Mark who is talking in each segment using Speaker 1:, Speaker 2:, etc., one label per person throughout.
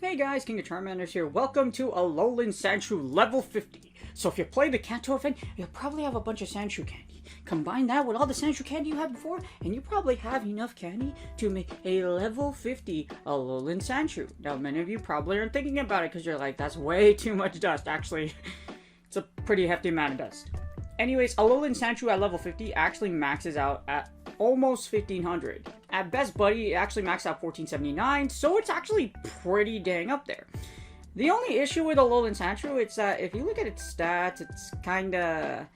Speaker 1: Hey guys, King of Charmanders here. Welcome to Alolan Sandshrew level 50. So if you play the Kanto Event, you'll probably have a bunch of Sandshrew candy. Combine that with all the Sandshrew candy you had before, and you probably have enough candy to make a level 50 Alolan Sandshrew. Now, many of you probably aren't thinking about it because you're like, that's way too much dust. Actually, it's a pretty hefty amount of dust. Anyways, Alolan Sandshrew at level 50 actually maxes out at almost 1500. At Best Buddy, it actually maxed out 1479, so it's actually pretty dang up there. The only issue with Alolan Sandshrew is that if you look at its stats, it's kinda...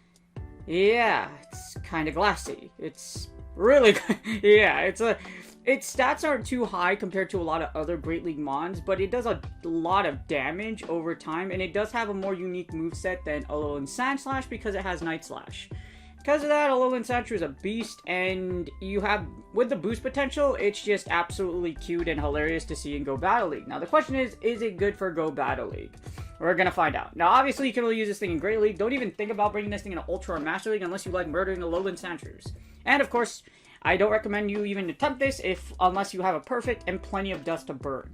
Speaker 1: yeah, it's kinda glassy. It's really... yeah, its stats aren't too high compared to a lot of other Great League Mons, but it does a lot of damage over time, and it does have a more unique moveset than Alolan Sandslash because it has Night Slash. Because of that, Alolan Sandshrew is a beast, and you have, with the boost potential, it's just absolutely cute and hilarious to see in Go Battle League. Now, the question is it good for Go Battle League? We're gonna find out. Now, obviously, you can only use this thing in Great League. Don't even think about bringing this thing in Ultra or Master League unless you like murdering Alolan Sandshrews. And, of course, I don't recommend you even attempt this unless you have a perfect and plenty of dust to burn.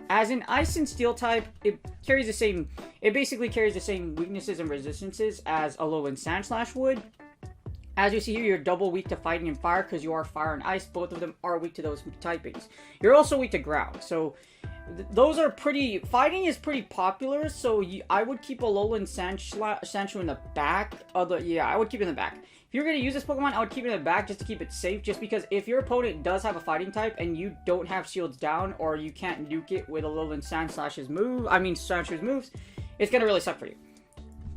Speaker 1: As an Ice and Steel type, it basically carries the same weaknesses and resistances as Alolan Sandslash would. As you see here, you're double weak to fighting and fire because you are fire and ice. Both of them are weak to those typings. You're also weak to ground. So those are pretty... fighting is pretty popular. So I would keep Alolan Sandshrew in the back. Yeah, I would keep it in the back. If you're going to use this Pokemon, I would keep it in the back just to keep it safe. Just because if your opponent does have a fighting type and you don't have shields down or you can't nuke it with Alolan Sandslash's Sandshrew's moves, it's going to really suck for you.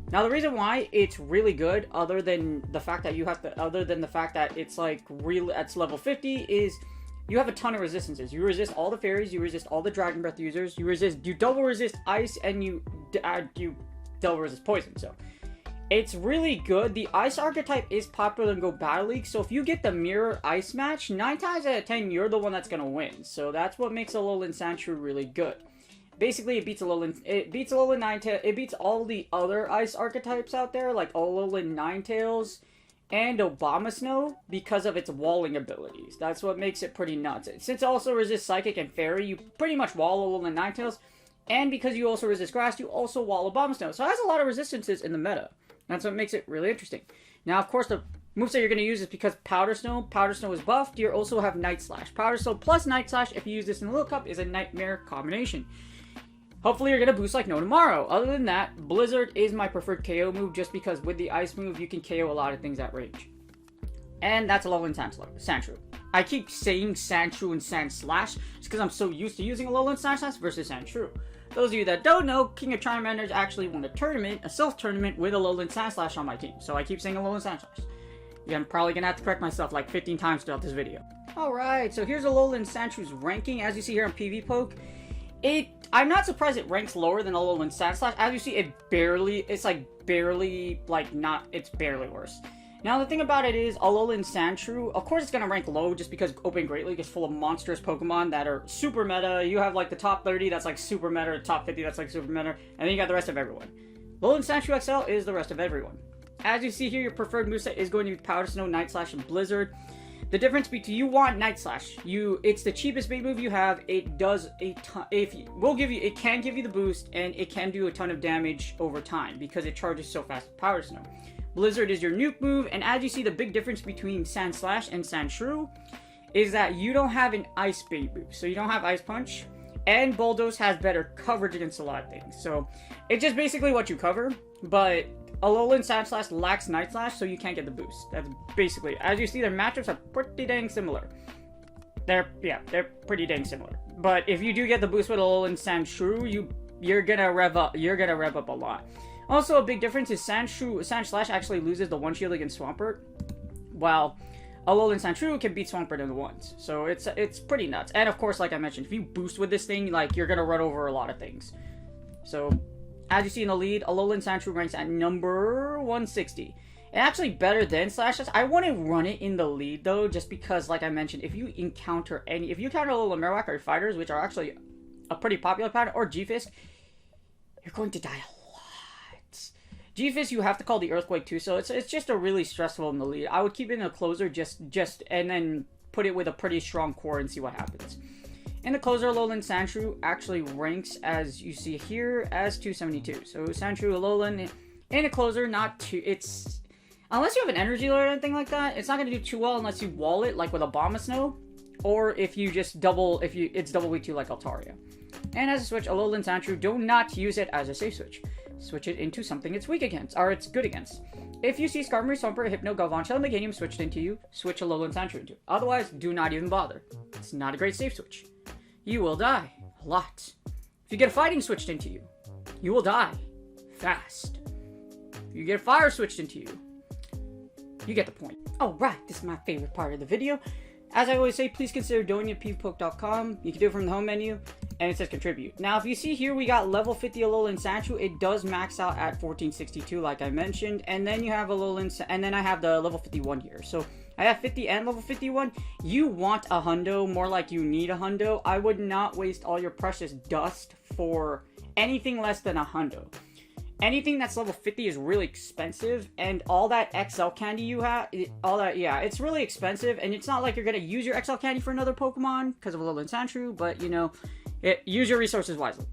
Speaker 1: Now, the reason why it's really good, other than the fact that it's like it's level 50, is you have a ton of resistances. You resist all the fairies, you resist all the Dragon Breath users, you double resist ice, and you double resist poison. So it's really good. The ice archetype is popular in Go Battle League, so if you get the mirror ice match, 9 times out of 10, you're the one that's gonna win. So that's what makes Alolan Sandshrew really good. Basically, it beats Alolan Ninetales. It beats all the other ice archetypes out there, like Alolan Ninetales and Abomasnow, because of its walling abilities. That's what makes it pretty nuts. Since it also resists Psychic and Fairy, you pretty much wall Alolan Ninetales, and because you also resist Grass, you also wall Abomasnow. So it has a lot of resistances in the meta. That's what makes it really interesting. Now, of course, the moveset you're going to use is because Powder Snow is buffed. You also have Night Slash. Powder Snow plus Night Slash, if you use this in the Little Cup, is a nightmare combination. Hopefully you're going to boost like no tomorrow. Other than that, Blizzard is my preferred KO move just because with the Ice move, you can KO a lot of things at range. And that's Alolan Sandshrew. I keep saying Sandshrew and Sandslash just because I'm so used to using Alolan Sandslash versus Sandshrew. Those of you that don't know, King of Charmanders actually won a self-tournament with Alolan Sandslash on my team. So I keep saying Alolan Sandslash. Yeah, I'm probably going to have to correct myself like 15 times throughout this video. Alright, so here's Alolan Sandshrew's ranking. As you see here on PvPoke, I'm not surprised it ranks lower than Alolan Sandslash. As you see, it's barely worse. Now, the thing about it is, Alolan Sandshrew, of course it's going to rank low just because Open Great League is full of monstrous Pokemon that are super meta. You have, like, the top 30 that's, like, super meta, the top 50 that's, like, super meta, and then you got the rest of everyone. Alolan Sandshrew XL is the rest of everyone. As you see here, your preferred moveset is going to be Powder Snow, Night Slash, and Blizzard. The difference between you want Night Slash. It's the cheapest bait move you have. It does a ton. It can give you the boost, and it can do a ton of damage over time because it charges so fast with Powder Snow. Blizzard is your nuke move, and as you see, the big difference between Sandslash and Sandshrew is that you don't have an Ice bait move, so you don't have Ice Punch, and Bulldoze has better coverage against a lot of things. So it's just basically what you cover, but Alolan Sandslash lacks Night Slash, so you can't get the boost. That's basically, as you see, their matchups are pretty dang similar. They're pretty dang similar. But if you do get the boost with Alolan Sandshrew, you're gonna rev up a lot. Also, a big difference is Sandslash actually loses the one shield against Swampert, while Alolan Sandshrew can beat Swampert in the ones. So it's pretty nuts. And of course, like I mentioned, if you boost with this thing, like, you're gonna run over a lot of things. So, as you see in the lead, Alolan Sandshrew ranks at number 160. And actually better than Slashes. I wouldn't run it in the lead, though, just because, like I mentioned, if you encounter Alolan Marowak or fighters, which are actually a pretty popular pattern, or G-Fisk, you're going to die a lot. G-Fisk, you have to call the Earthquake, too, so it's just a really stressful in the lead. I would keep it in a closer, and then put it with a pretty strong core and see what happens. In the closer, Alolan Sandshrew actually ranks, as you see here, as 272. So, Sandshrew, Alolan, in a closer, not too... Unless you have an energy or anything like that, it's not going to do too well unless you wall it, like with a Bomb of Snow, or if you just it's double weak to like Altaria. And as a switch, Alolan Sandshrew, do not use it as a safe switch. Switch it into something it's weak against, or it's good against. If you see Skarmory, Swampert, Hypno, Galvantula, and Meganium switched into you, switch Alolan Sandshrew into. Otherwise, do not even bother. It's not a great safe switch. You will die a lot. If you get a Fighting switched into you, you will die fast. If you get Fire switched into you, you get the point. Alright, this is my favorite part of the video. As I always say, please consider donating at pvpoke.com. You can do it from the home menu, and it says contribute. Now, if you see here, we got level 50 Alolan Sandshrew. It does max out at 1462, like I mentioned. And then you have and then I have the level 51 here. So I have 50 and level 51. You want a hundo, more like you need a hundo. I would not waste all your precious dust for anything less than a hundo. Anything that's level 50 is really expensive, and all that XL candy you have, it's really expensive, and it's not like you're going to use your XL candy for another Pokemon because of Alolan Sandshrew, but, you know, use your resources wisely.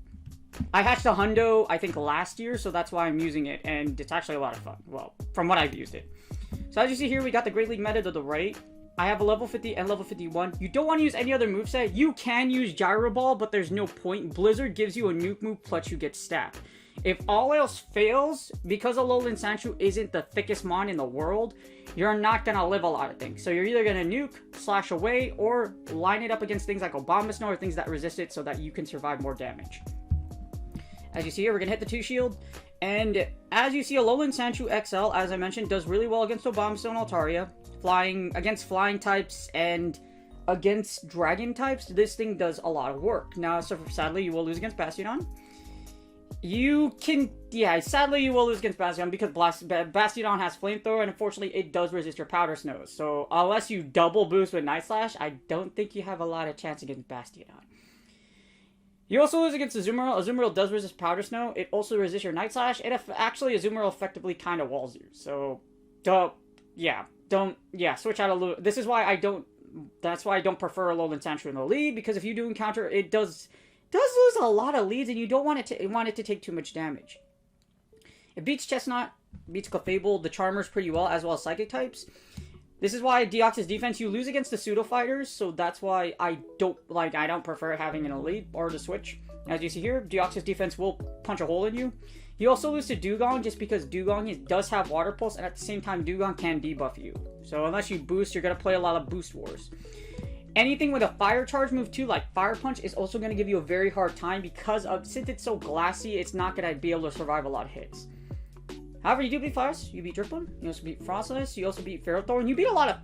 Speaker 1: I hatched a hundo, I think, last year, so that's why I'm using it, and it's actually a lot of fun. Well, from what I've used it. So as you see here, we got the Great League meta to the right. I have a level 50 and level 51. You don't want to use any other moveset. You can use Gyro Ball, but there's no point. Blizzard gives you a nuke move, plus you get stabbed. If all else fails, because Alolan Sandshrew isn't the thickest mon in the world, you're not going to live a lot of things. So you're either going to nuke, slash away, or line it up against things like Obama Snow or things that resist it so that you can survive more damage. As you see here, we're going to hit the 2 shield. And as you see, Alolan Sandshrew XL, as I mentioned, does really well against Obama Snow and Altaria. Against flying types and against dragon types, this thing does a lot of work. Now, so sadly, you will lose against Bastiodon. Sadly you will lose against Bastiodon because Bastiodon has Flamethrower, and unfortunately it does resist your Powder Snows. So unless you double boost with Night Slash, I don't think you have a lot of chance against Bastiodon. You also lose against Azumarill. Azumarill does resist Powder Snow. It also resists your Night Slash. Actually, Azumarill effectively kind of walls you. So, switch out a little. This is why that's why I don't prefer Alolan Sandshrew in the lead, because if you do encounter, it does lose a lot of leads, and you don't want it to take too much damage. It beats Chestnut, beats Clefable, the Charmers pretty well, as well as Psychic types. This is why Deoxys defense, you lose against the Pseudo Fighters, so that's why I don't prefer having an elite or the switch. As you see here, Deoxys defense will punch a hole in you. You also lose to Dugong just because Dugong does have Water Pulse, and at the same time, Dugong can debuff you. So unless you boost, you're going to play a lot of Boost Wars. Anything with a Fire Charge move too, like Fire Punch, is also going to give you a very hard time because since it's so glassy, it's not going to be able to survive a lot of hits. However, you do beat Fires, you beat Dripblim, you also beat Frostless, you also beat Ferrothorn, you beat a lot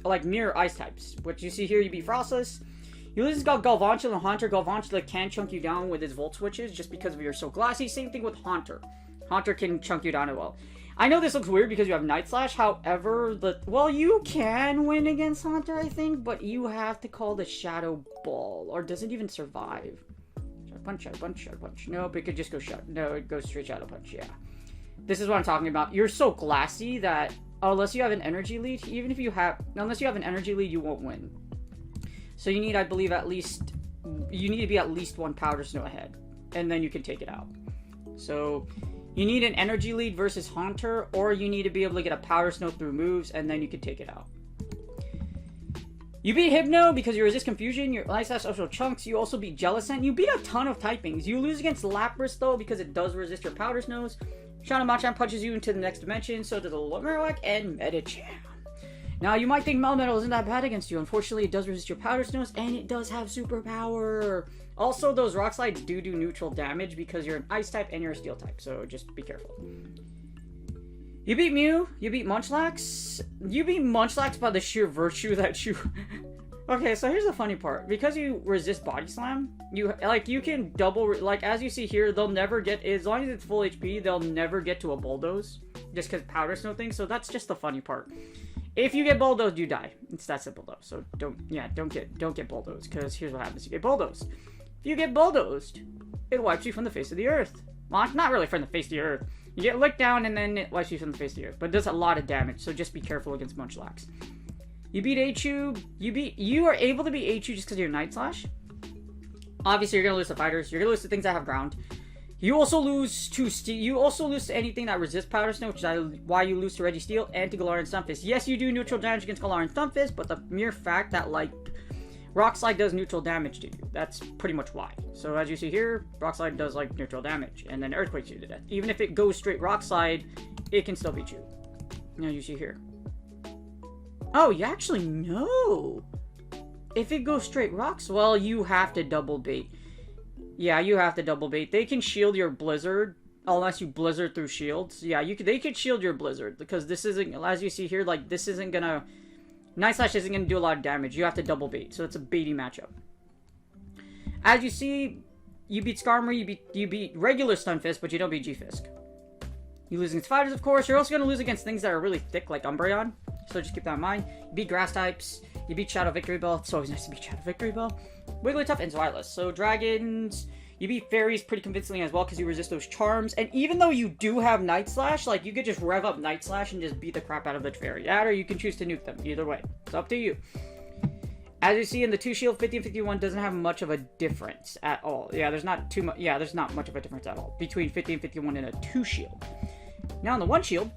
Speaker 1: of mirror ice types, which you see here, you beat Frostless. You lose Galvantula and Haunter. Galvantula can chunk you down with his Volt Switches just because you're so glassy. Same thing with Haunter. Haunter can chunk you down as well. I know this looks weird because you have Night Slash, however, you can win against Haunter, I think, but you have to call the Shadow Ball, or does it even survive? Shadow Punch, Shadow Punch, Shadow Punch. Nope, it could just go no, it goes straight Shadow Punch, yeah. This is what I'm talking about. You're so glassy that unless you have an energy lead, unless you have an energy lead, you won't win. So you need, I believe, you need to be at least one Powder Snow ahead, and then you can take it out. So you need an energy lead versus Haunter, or you need to be able to get a Powder Snow through moves, and then you can take it out. You beat Hypno because you resist Confusion, your Night Slash also chunks. You also beat Jellicent. You beat a ton of typings. You lose against Lapras, though, because it does resist your Powder Snows. Shadow Machamp punches you into the next dimension, so does Alolan Marowak and Medicham. Now, you might think Melmetal isn't that bad against you. Unfortunately, it does resist your Powder Snows, and it does have Super Power. Also, those Rock Slides do neutral damage because you're an Ice type and you're a Steel type, so just be careful. You beat Mew, you beat Munchlax. You beat Munchlax by the sheer virtue that you... Okay, so here's the funny part. Because you resist Body Slam, you can double... Like, as you see here, they'll never get... As long as it's full HP, they'll never get to a Bulldoze. Just because Powder Snow thing, so that's just the funny part. If you get Bulldozed, you die. It's that simple, though. So don't get Bulldozed, because here's what happens. You get Bulldozed. If you get Bulldozed, it wipes you from the face of the earth. Well, not really from the face of the earth. You get licked down, and then it wipes you from the face of the earth. But it does a lot of damage, so just be careful against Munchlax. You beat Achu. You are able to beat Achu just because of your Night Slash. Obviously, you're gonna lose to fighters. You're gonna lose to things that have ground. You also lose to anything that resists Powder Snow, which is why you lose to Registeel and to Galarian Stunfisk. Yes, you do neutral damage against Galarian Stunfisk, but the mere fact that, like, Rock Slide does neutral damage to you. That's pretty much why. So as you see here, Rock Slide does, like, neutral damage, and then Earthquakes you to death. Even if it goes straight Rock Slide, it can still beat you. Now you see here. Oh, you actually know. If it goes straight Rocks, well, you have to double bait. Yeah, you have to double bait. They can shield your Blizzard, unless you Blizzard through shields. Yeah, they could shield your Blizzard, because this isn't, as you see here, like, this isn't gonna... Night Slash isn't gonna do a lot of damage. You have to double bait, so it's a baity matchup. As you see, you beat Skarmory, you beat regular Stunfisk, but you don't beat G-Fisk. You lose against fighters, of course. You're also gonna lose against things that are really thick, like Umbreon, so just keep that in mind. You beat Grass types, you beat Shadow Victory Bell. It's always nice to beat Shadow Victory Bell. Wigglytuff and Zweilous. So Dragons, you beat Fairies pretty convincingly as well because you resist those charms. And even though you do have Night Slash, like, you could just rev up Night Slash and just beat the crap out of the Fairy. That, or you can choose to nuke them. Either way. It's up to you. As you see in the 2 shield, 50 and 51 doesn't have much of a difference at all. Yeah, there's not too much. Yeah, there's not much of a difference at all between 50 and 51 in a 2 shield. Now in the 1 shield,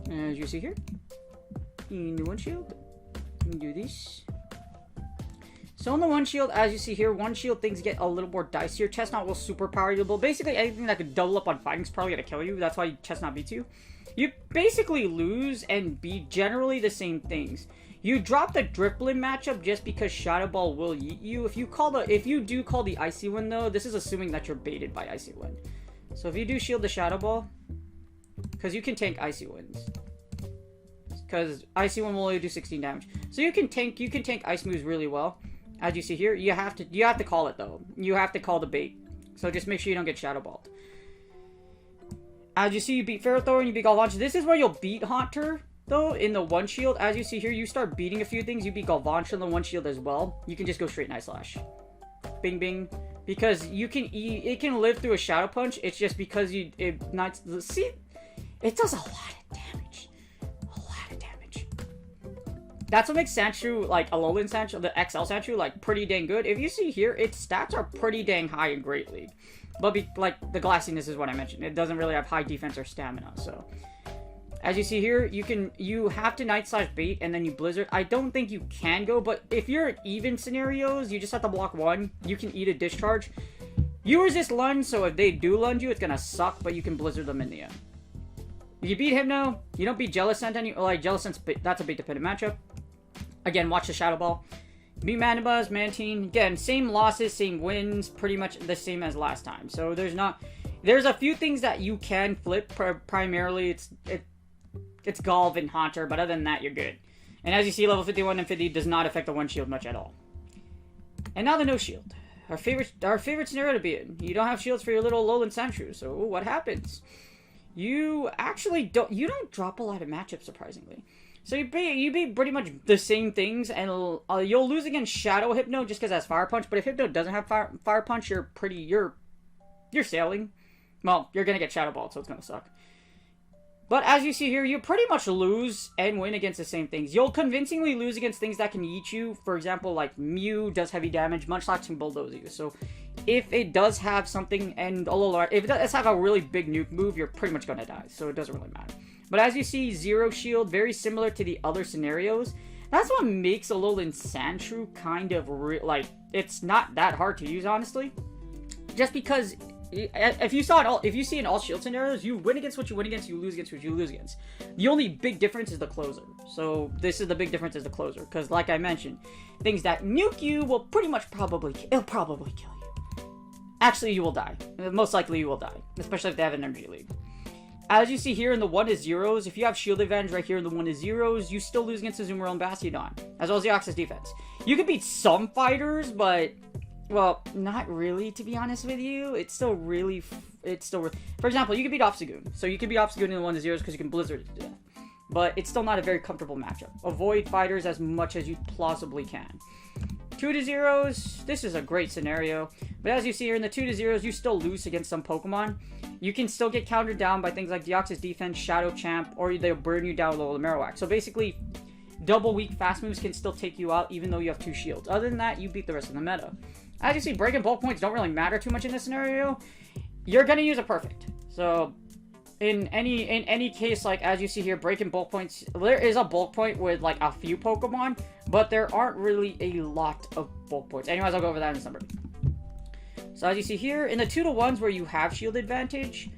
Speaker 1: as you see here, in the 1 shield, you can do this. So in the 1 shield, as you see here, 1 shield things get a little more dicier. Chestnut will superpower you, but basically anything that could double up on fighting is probably going to kill you. That's why Chestnut beats you. You basically lose and beat generally the same things. You drop the Drifblim matchup just because Shadow Ball will yeet you. If you do call the Icy Wind, though, this is assuming that you're baited by Icy Wind. So if you do shield the Shadow Ball, because you can tank Icy Winds. Because Icy Wind will only do 16 damage. So you can tank Ice moves really well. As you see here, you have to call it, though. You have to call the bait. So just make sure you don't get Shadow Balled. As you see, you beat Ferrothor and you beat Galvantula. This is where you'll beat Haunter, though, in the 1 shield. As you see here, you start beating a few things. You beat Galvantula in the 1 shield as well. You can just go straight Night Slash. Bing, bing. Because it can live through a Shadow Punch. It's just because see, it does a lot of damage. That's what makes Sandshrew, like, Alolan Sandshrew, the XL Sandshrew, like, pretty dang good. If you see here, its stats are pretty dang high in Great League. But, like, the glassiness is what I mentioned. It doesn't really have high defense or stamina, so. As you see here, you have to Night Slash bait, and then you Blizzard. I don't think you can go, but if you're in even scenarios, you just have to block 1. You can eat a Discharge. You resist Lunge, so if they do lunge you, it's gonna suck, but you can Blizzard them in the end. You beat Hypno. You don't beat Jellicent Jellicent's, that's a bait dependent matchup. Again, watch the Shadow Ball. Beat Manibuzz, Mantine. Again, same losses, same wins, pretty much the same as last time. So there's a few things that you can flip. Primarily, it's Golv and Haunter, but other than that, you're good. And as you see, level 51 and 50 does not affect the 1 shield much at all. And now the no shield. Our favorite scenario to be in. You don't have shields for your little Alolan Sandshrew, so what happens? You actually don't drop a lot of matchups, surprisingly. So you beat pretty much the same things, and you'll lose against Shadow Hypno just because it has Fire Punch. But if Hypno doesn't have Fire Punch, you're sailing. Well, you're gonna get Shadow Ball, so it's gonna suck. But as you see here, you pretty much lose and win against the same things. You'll convincingly lose against things that can eat you. For example, like Mew does heavy damage, Munchlax can bulldoze you. So if it does have something, and if it does have a really big nuke move, you're pretty much gonna die. So it doesn't really matter. But as you see, Zero Shield, very similar to the other scenarios. That's what makes Alolan Sandshrew kind of, it's not that hard to use, honestly. Just because, if you see in all shield scenarios, you win against what you win against, you lose against what you lose against. The only big difference is the closer. So this is the big difference is the closer. Because like I mentioned, things that nuke you will pretty much it'll probably kill you. Actually, you will die. Most likely you will die. Especially if they have an Energy League. As you see here in the 1-0s, if you have shield advantage right here in the 1-0s, you still lose against Azumarill and Bastiodon, as well as the Oxus defense. You can beat some fighters, but, well, not really, to be honest with you. It's still really, for example, you can beat Obstagoon. So you can beat Obstagoon in the 1-0s because you can Blizzard it to death. But it's still not a very comfortable matchup. Avoid fighters as much as you plausibly can. 2-0s, this is a great scenario. But as you see here in the 2-0s, you still lose against some Pokemon. You can still get countered down by things like Deoxys defense, Shadow Champ, or they'll burn you down with the Marowak. So basically, double weak fast moves can still take you out even though you have 2 shields. Other than that, you beat the rest of the meta. As you see, break and bulk points don't really matter too much in this scenario. You're going to use a perfect. So in any case, like as you see here, break and bulk points, there is a bulk point with like a few Pokemon, but there aren't really a lot of bulk points. Anyways, I'll go over that in a number. So as you see here, in the 2-1s where you have shield advantage,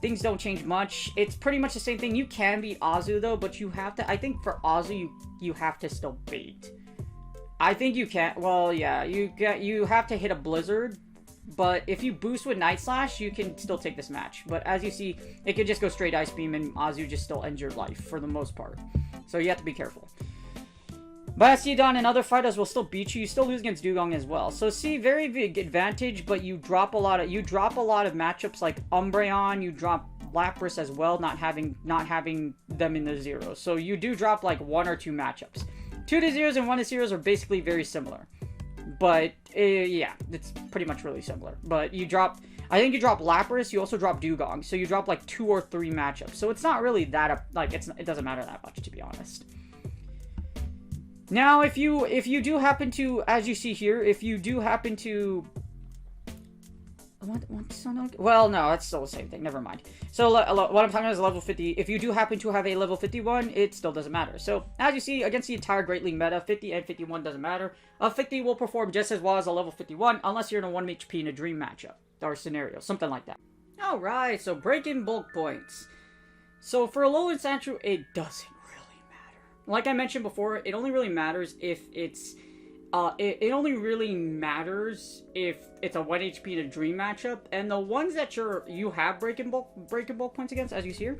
Speaker 1: things don't change much. It's pretty much the same thing. You can beat Azu though, but you have to, I think for Azu, you have to still bait. I think you can, well, yeah, you have to hit a Blizzard, but if you boost with Night Slash, you can still take this match. But as you see, it could just go straight Ice Beam and Azu just still ends your life for the most part. So you have to be careful. Bastiodon and other fighters will still beat you. You still lose against Dugong as well. So see, very big advantage, but you drop a lot of matchups like Umbreon. You drop Lapras as well, not having them in the 0. So you do drop like 1 or 2 matchups. 2-0s and 1-0s are basically very similar. But yeah, it's pretty much really similar. But you drop, I think you drop Lapras. You also drop Dugong. So you drop like 2 or 3 matchups. So it's not really that like it doesn't matter that much, to be honest. Now, if you do happen to, as you see here, if you do happen to, well, no, that's still the same thing. Never mind. So what I'm talking about is level 50. If you do happen to have a level 51, it still doesn't matter. So as you see, against the entire Great League meta, 50 and 51 doesn't matter. A 50 will perform just as well as a level 51, unless you're in a 1 HP in a dream matchup or scenario, something like that. All right, so break-in bulk points. So for Alolan Sandshrew, it doesn't. Like I mentioned before, it only really matters if it's it only really matters if it's a 1 HP in a dream matchup, and the ones that you have break and bulk points against, as you see here,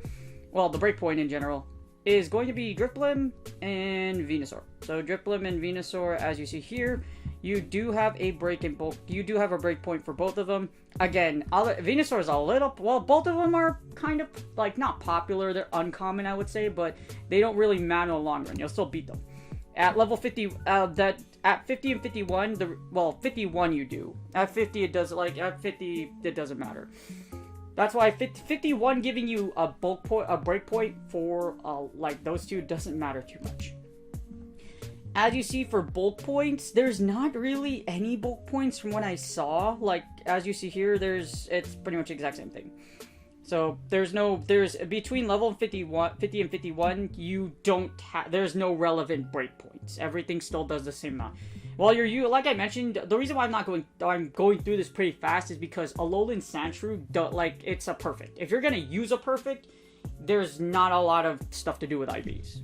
Speaker 1: well, the break point in general is going to be Drifblim and Venusaur. So Drifblim and Venusaur, as you see here, you do have a break and bulk. You do have a break point for both of them. Again, Venusaur is a little, well, both of them are kind of like not popular. They're uncommon, I would say, but they don't really matter in the long run. You'll still beat them. At level 50, at 50 and 51, well, 51 you do. At 50 it does, like at 50 it doesn't matter. That's why 51 giving you a bulk point, a break point for like those two doesn't matter too much. As you see for bulk points, there's not really any bulk points from what I saw. Like as you see here, it's pretty much the exact same thing. So there's between level 50 and 51, there's no relevant break points. Everything still does the same amount. Well, like I mentioned, the reason why I'm going through this pretty fast is because Alolan Sandshrew, it's a perfect. If you're gonna use a perfect, there's not a lot of stuff to do with IVs.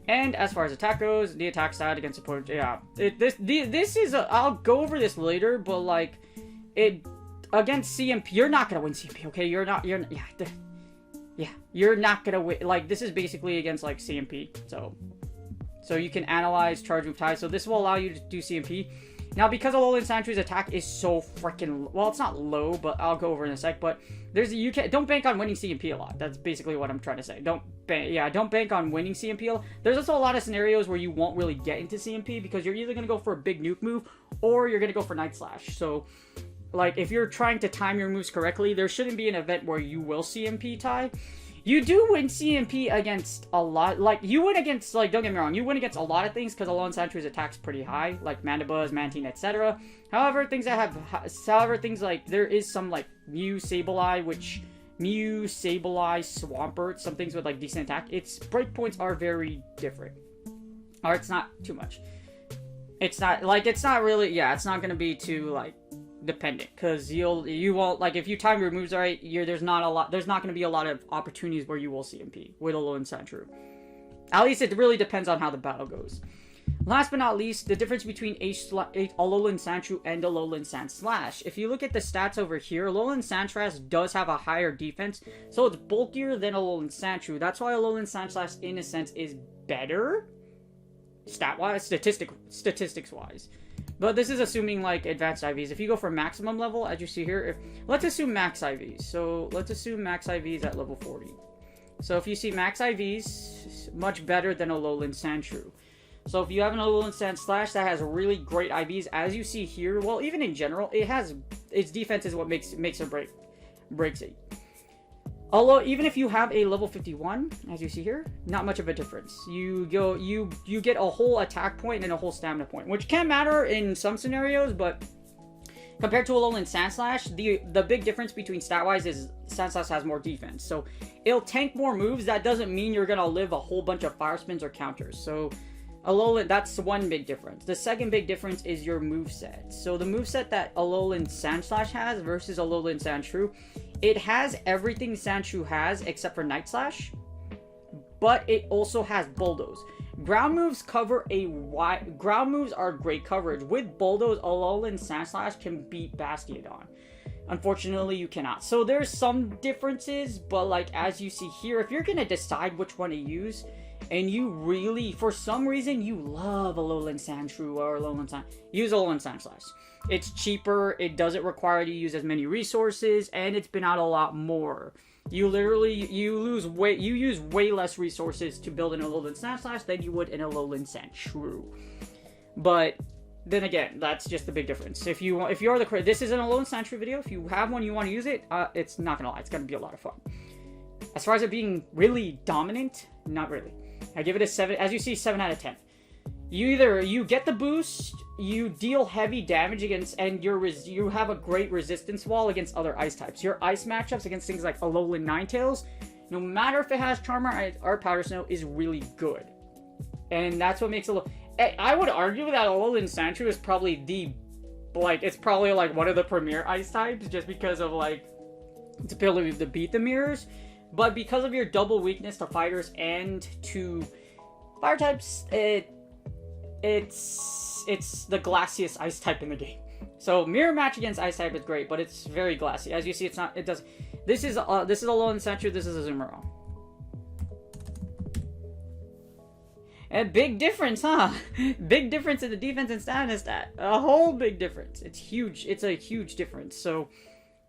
Speaker 1: And as far as attack goes, the attack stat against support, yeah, this is I'll go over this later, but like against CMP, you're not gonna win CMP, okay? You're not gonna win. Like this is basically against like CMP, so you can analyze charge move tie. So this will allow you to do CMP. Now, because Alolan Sandshrew's attack is so freaking, well, it's not low, but I'll go over in a sec. But don't bank on winning CMP a lot. That's basically what I'm trying to say. Don't bank on winning CMP a lot. There's also a lot of scenarios where you won't really get into CMP because you're either gonna go for a big nuke move or you're gonna go for Night Slash. So, like, if you're trying to time your moves correctly, there shouldn't be an event where you will CMP tie. You do win CMP against a lot, like, you win against, like, don't get me wrong, you win against a lot of things because Alolan Sandshrews attack's pretty high, like Mandibuzz, Mantine, etc. However, things like, there is some, like, Mew, Sableye, Swampert, some things with, like, decent attack. Its breakpoints are very different. Or it's not too much. It's not really, yeah, it's not gonna be too, like, dependent, because you won't, like, if you time your moves right, there's not going to be a lot of opportunities where you will CMP with Alolan Sandshrew. At least it really depends on how the battle goes. Last but not least, the difference between Alolan Sandshrew and Alolan Sandslash. If you look at the stats over here, Alolan Sandslash does have a higher defense, so it's bulkier than Alolan Sandshrew. That's why Alolan Sandslash, in a sense, is better, stat-wise, statistics-wise. But this is assuming, like, advanced IVs. If you go for maximum level, as you see here, let's assume max IVs. So let's assume max IVs at level 40. So if you see max IVs, much better than Alolan Sandshrew. So if you have an Alolan Sandslash that has really great IVs, as you see here, well, even in general, its defense is what makes or breaks it. Although, even if you have a level 51, as you see here, not much of a difference. You get a whole attack point and a whole stamina point, which can matter in some scenarios, but compared to Alolan Sandslash, the big difference between stat-wise is Sandslash has more defense. So it'll tank more moves. That doesn't mean you're gonna live a whole bunch of fire spins or counters. So Alolan, that's one big difference. The second big difference is your moveset. So the moveset that Alolan Sandslash has versus Alolan Sandshrew, it has everything Sandshrew has except for Night Slash, but it also has Bulldoze. Ground moves cover ground moves are great coverage. With Bulldoze, Alolan Sandslash can beat Bastiodon. Unfortunately, you cannot. So there's some differences, but like as you see here, if you're gonna decide which one to use, and you really, for some reason, you love Alolan Sandshrew or use Alolan Sandslash. It's cheaper, it doesn't require you to use as many resources, and it's been out a lot more. You use way less resources to build an Alolan Sandslash than you would an Alolan Sandshrew. But then again, that's just the big difference. If you are this is an Alolan Sandshrew video. If you have one, you want to use it, it's not gonna lie, it's gonna be a lot of fun. As far as it being really dominant, not really. I give it a 7, as you see, 7 out of 10. You get the boost, you deal heavy damage against, and you have a great resistance wall against other ice types. Your ice matchups against things like Alolan Ninetales, no matter if it has Charmer or Powder Snow, is really good. And that's what makes it look. I would argue that Alolan Sandshrew is probably it's probably like one of the premier ice types, just because of like its ability to beat the mirrors. But because of your double weakness to fighters and to fire types, it's the glassiest ice type in the game. So mirror match against ice type is great, but it's very glassy. As you see, this is Alolan Sandshrew, this is a Azumarill. And big difference, huh? Big difference in the defense and stamina stat. A whole big difference. It's huge. It's a huge difference. So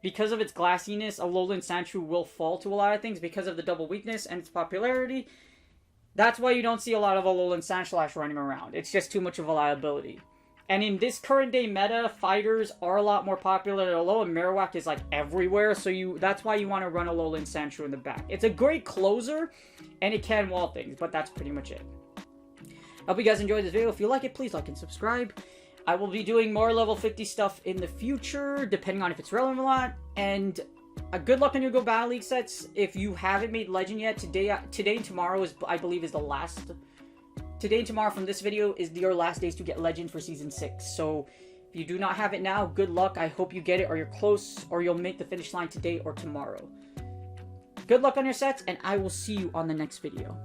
Speaker 1: because of its glassiness, Alolan Sandshrew will fall to a lot of things because of the double weakness and its popularity. That's why you don't see a lot of Alolan Sandslash running around. It's just too much of a liability. And in this current day meta, fighters are a lot more popular. Alolan Marowak is like everywhere, so that's why you want to run Alolan Sandshrew in the back. It's a great closer, and it can wall things, but that's pretty much it. I hope you guys enjoyed this video. If you like it, please like and subscribe. I will be doing more level 50 stuff in the future, depending on if it's relevant or not. And good luck on your Go Battle League sets. If you haven't made Legend yet, today and tomorrow I believe is the last. Today and tomorrow from this video is your last days to get Legend for Season 6. So if you do not have it now, good luck. I hope you get it, or you're close, or you'll make the finish line today or tomorrow. Good luck on your sets, and I will see you on the next video.